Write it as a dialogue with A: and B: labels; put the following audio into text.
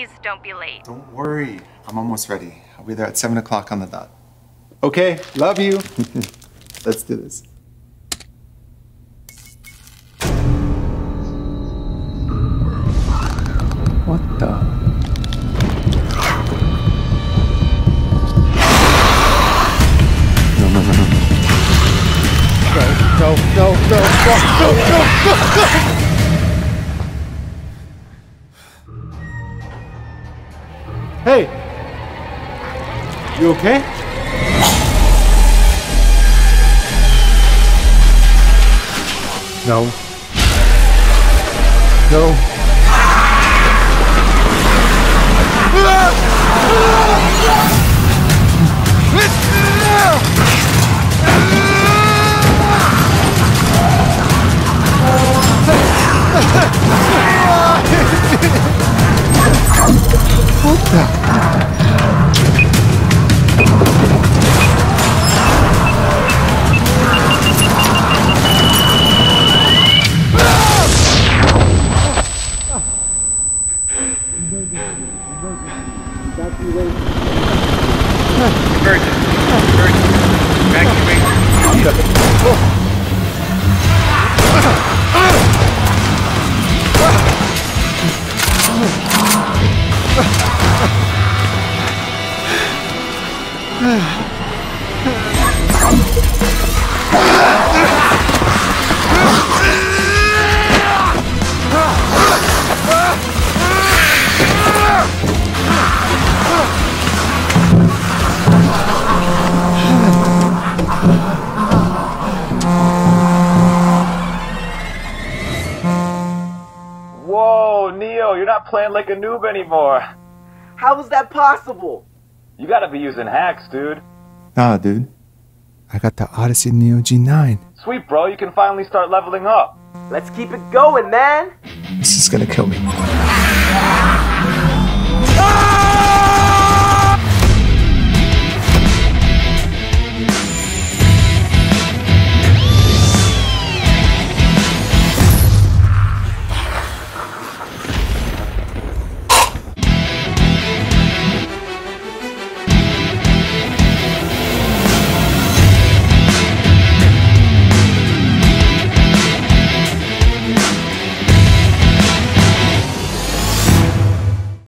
A: please don't be late.
B: Don't worry. I'm almost ready. I'll be there at 7 o'clock on the dot. Okay, love you. Let's do this. What the? No. Hey! You okay? No. No. What the?
C: Whoa, Neo, you're not playing like a noob anymore.
D: How is that possible?
C: You gotta be using hacks, dude.
B: Nah, dude. I got the Odyssey Neo G9.
C: Sweet, bro, you can finally start leveling up.
D: Let's keep it going, man.
B: This is gonna kill me.